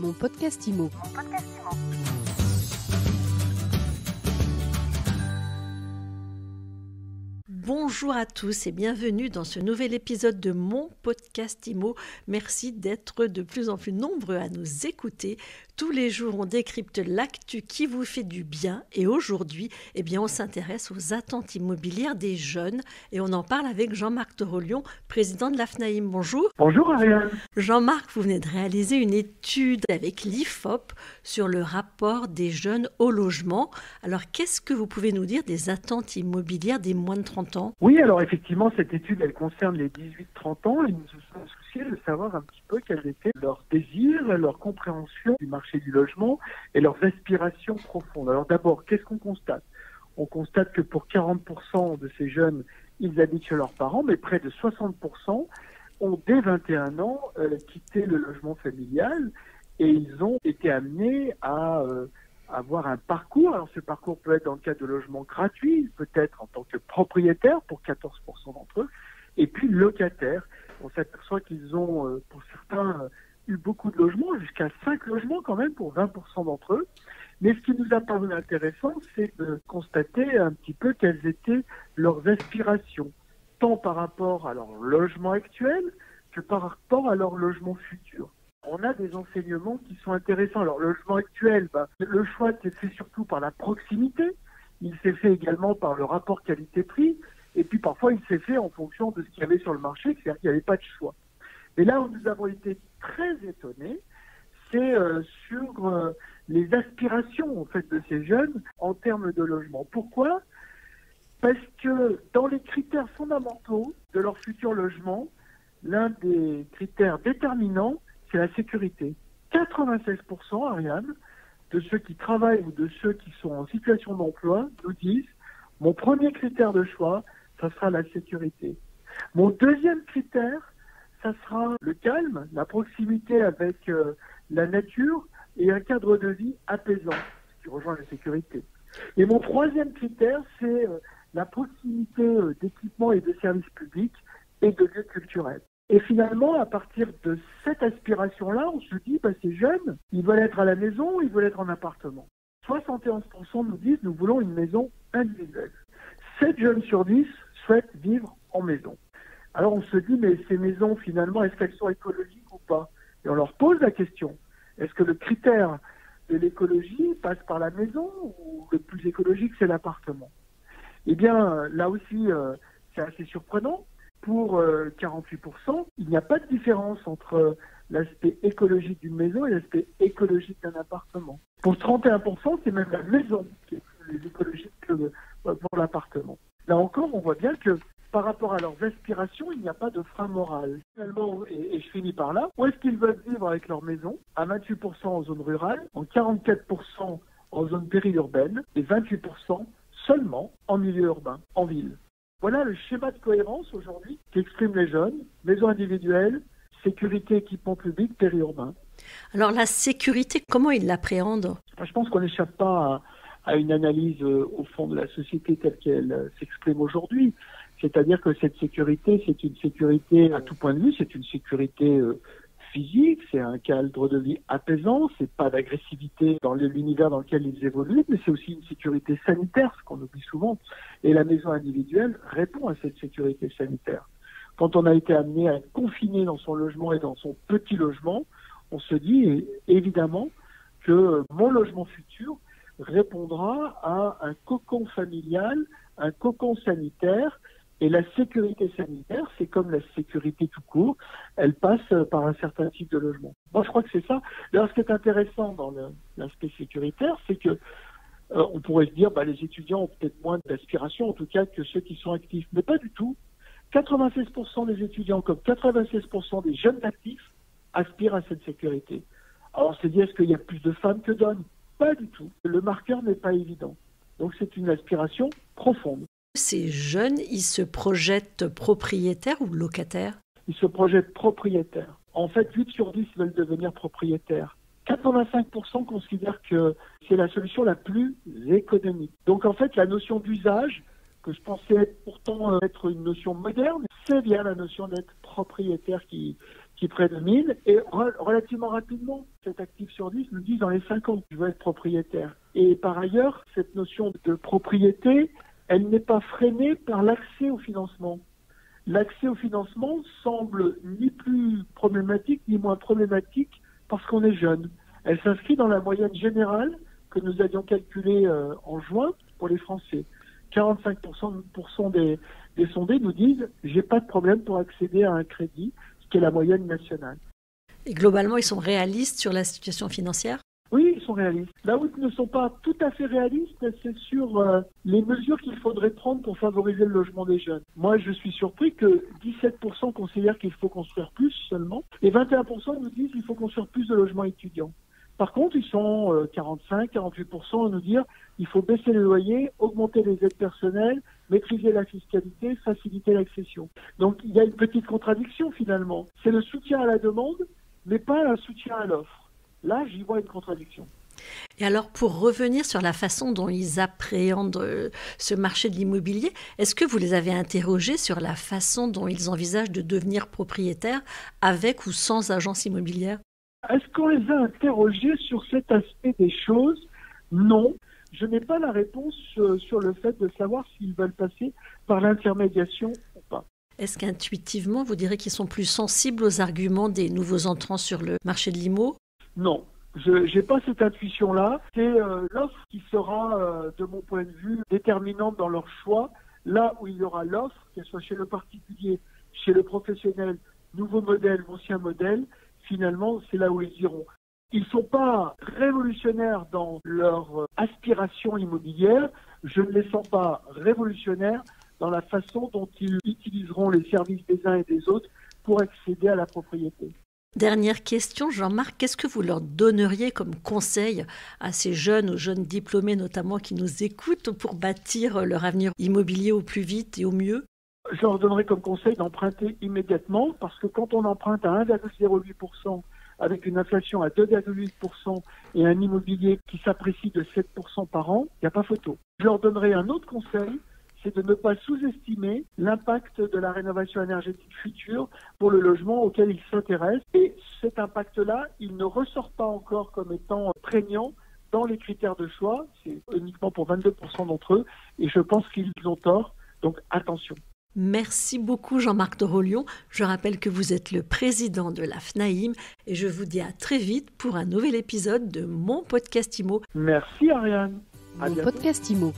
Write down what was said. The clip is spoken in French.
Mon podcast IMO. Bonjour à tous et bienvenue dans ce nouvel épisode de mon podcast IMO. Merci d'être de plus en plus nombreux à nous écouter. Tous les jours, on décrypte l'actu qui vous fait du bien et aujourd'hui, on s'intéresse aux attentes immobilières des jeunes et on en parle avec Jean-Marc Torolion, président de l'AFNAIM. Bonjour. Bonjour Ariane. Jean-Marc, vous venez de réaliser une étude avec l'IFOP sur le rapport des jeunes au logement. Alors, qu'est-ce que vous pouvez nous dire des attentes immobilières des moins de 30 ans ? Oui, alors effectivement, cette étude, elle concerne les 18-30 ans et nous nous sommes souciés de savoir un petit peu quels étaient leurs désirs, leur compréhension du marché du logement et leurs aspirations profondes. Alors d'abord, qu'est-ce qu'on constate ? On constate que pour 40% de ces jeunes, ils habitent chez leurs parents, mais près de 60% ont dès 21 ans quitté le logement familial et ils ont été amenés à avoir un parcours. Alors ce parcours peut être dans le cadre de logements gratuits, peut-être en tant que propriétaire pour 14% d'entre eux, et puis locataires. On s'aperçoit qu'ils ont, pour certains, eu beaucoup de logements, jusqu'à 5 logements quand même pour 20% d'entre eux. Mais ce qui nous a paru intéressant, c'est de constater un petit peu quelles étaient leurs aspirations, tant par rapport à leur logement actuel que par rapport à leur logement futur. On a des enseignements qui sont intéressants. Alors, le logement actuel, le choix s'est fait surtout par la proximité. Il s'est fait également par le rapport qualité-prix. Et puis, parfois, il s'est fait en fonction de ce qu'il y avait sur le marché, c'est-à-dire qu'il n'y avait pas de choix. Mais là où nous avons été très étonnés, c'est sur les aspirations, en fait, de ces jeunes en termes de logement. Pourquoi ? Parce que dans les critères fondamentaux de leur futur logement, l'un des critères déterminants, c'est la sécurité. 96%, Ariane, de ceux qui travaillent ou de ceux qui sont en situation d'emploi nous disent « Mon premier critère de choix, ça sera la sécurité. Mon deuxième critère, ça sera le calme, la proximité avec la nature et un cadre de vie apaisant, ce qui rejoint la sécurité. Et mon troisième critère, c'est la proximité d'équipements et de services publics et de lieux culturels. » Et finalement, à partir de cette aspiration-là, on se dit, ces jeunes, ils veulent être à la maison, ils veulent être en appartement. 71% nous disent, nous voulons une maison individuelle. 7 jeunes sur 10 souhaitent vivre en maison. Alors on se dit, mais ces maisons, finalement, est-ce qu'elles sont écologiques ou pas ? Et on leur pose la question, est-ce que le critère de l'écologie passe par la maison ou le plus écologique, c'est l'appartement ? Eh bien, là aussi, c'est assez surprenant. Pour 48%, il n'y a pas de différence entre l'aspect écologique d'une maison et l'aspect écologique d'un appartement. Pour 31%, c'est même la maison qui est plus écologique que pour l'appartement. Là encore, on voit bien que par rapport à leurs aspirations, il n'y a pas de frein moral. Finalement, et je finis par là, où est-ce qu'ils veulent vivre avec leur maison ? À 28% en zone rurale, en 44% en zone périurbaine et 28% seulement en milieu urbain, en ville. Voilà le schéma de cohérence aujourd'hui qu'expriment les jeunes, maison individuelle, sécurité, équipement public, périurbain. Alors la sécurité, comment ils l'appréhendent ? Je pense qu'on n'échappe pas à une analyse au fond de la société telle qu'elle s'exprime aujourd'hui. C'est-à-dire que cette sécurité, c'est une sécurité à tout point de vue, c'est une sécurité physique, c'est un cadre de vie apaisant, c'est pas d'agressivité dans l'univers dans lequel ils évoluent, mais c'est aussi une sécurité sanitaire, ce qu'on oublie souvent. Et la maison individuelle répond à cette sécurité sanitaire. Quand on a été amené à être confiné dans son logement et dans son petit logement, on se dit évidemment que mon logement futur répondra à un cocon familial, un cocon sanitaire. Et la sécurité sanitaire, c'est comme la sécurité tout court, elle passe par un certain type de logement. Moi, je crois que c'est ça. D'ailleurs, ce qui est intéressant dans l'aspect sécuritaire, c'est que on pourrait se dire, les étudiants ont peut-être moins d'aspiration, en tout cas, que ceux qui sont actifs. Mais pas du tout. 96% des étudiants, comme 96% des jeunes actifs, aspirent à cette sécurité. Alors, on se dit, est-ce qu'il y a plus de femmes que d'hommes ? Pas du tout. Le marqueur n'est pas évident. Donc, c'est une aspiration profonde. Ces jeunes, ils se projettent propriétaires ou locataires ? Ils se projettent propriétaires. En fait, 8 sur 10 veulent devenir propriétaires. 85% considèrent que c'est la solution la plus économique. Donc en fait, la notion d'usage, que je pensais pourtant être une notion moderne, c'est bien la notion d'être propriétaire qui prédomine. Et relativement rapidement, 7 actifs sur 10 nous disent dans les 5 ans, je veux être propriétaire. Et par ailleurs, cette notion de propriété, elle n'est pas freinée par l'accès au financement. L'accès au financement semble ni plus problématique ni moins problématique parce qu'on est jeune. Elle s'inscrit dans la moyenne générale que nous avions calculée en juin pour les Français. 45% des sondés nous disent « j'ai pas de problème pour accéder à un crédit », ce qui est la moyenne nationale. Et globalement, ils sont réalistes sur la situation financière ? Oui, ils sont réalistes. Là où ils ne sont pas tout à fait réalistes, c'est sur les mesures qu'il faudrait prendre pour favoriser le logement des jeunes. Moi, je suis surpris que 17% considèrent qu'il faut construire plus seulement, et 21% nous disent qu'il faut construire plus de logements étudiants. Par contre, ils sont 45-48% à nous dire qu'il faut baisser les loyers, augmenter les aides personnelles, maîtriser la fiscalité, faciliter l'accession. Donc, il y a une petite contradiction finalement. C'est le soutien à la demande, mais pas un soutien à l'offre. Là, j'y vois une contradiction. Et alors, pour revenir sur la façon dont ils appréhendent ce marché de l'immobilier, est-ce que vous les avez interrogés sur la façon dont ils envisagent de devenir propriétaires avec ou sans agence immobilière ? Est-ce qu'on les a interrogés sur cet aspect des choses ? Non. Je n'ai pas la réponse sur le fait de savoir s'ils veulent passer par l'intermédiation ou pas. Est-ce qu'intuitivement, vous direz qu'ils sont plus sensibles aux arguments des nouveaux entrants sur le marché de l'IMO ? Non. Je n'ai pas cette intuition-là. C'est l'offre qui sera, de mon point de vue, déterminante dans leur choix. Là où il y aura l'offre, qu'elle soit chez le particulier, chez le professionnel, nouveau modèle, ancien modèle, finalement, c'est là où ils iront. Ils ne sont pas révolutionnaires dans leur aspiration immobilière. Je ne les sens pas révolutionnaires dans la façon dont ils utiliseront les services des uns et des autres pour accéder à la propriété. Dernière question, Jean-Marc, qu'est-ce que vous leur donneriez comme conseil à ces jeunes, aux jeunes diplômés notamment qui nous écoutent pour bâtir leur avenir immobilier au plus vite et au mieux ? Je leur donnerais comme conseil d'emprunter immédiatement parce que quand on emprunte à 1,08% avec une inflation à 2,8% et un immobilier qui s'apprécie de 7% par an, il n'y a pas photo. Je leur donnerais un autre conseil, c'est de ne pas sous-estimer l'impact de la rénovation énergétique future pour le logement auquel ils s'intéressent. Et cet impact-là, il ne ressort pas encore comme étant prégnant dans les critères de choix. C'est uniquement pour 22% d'entre eux et je pense qu'ils ont tort. Donc attention. Merci beaucoup Jean-Marc de Rollion. Je rappelle que vous êtes le président de la FNAIM et je vous dis à très vite pour un nouvel épisode de Mon Podcast Immo. Merci Ariane. Mon Podcast Immo.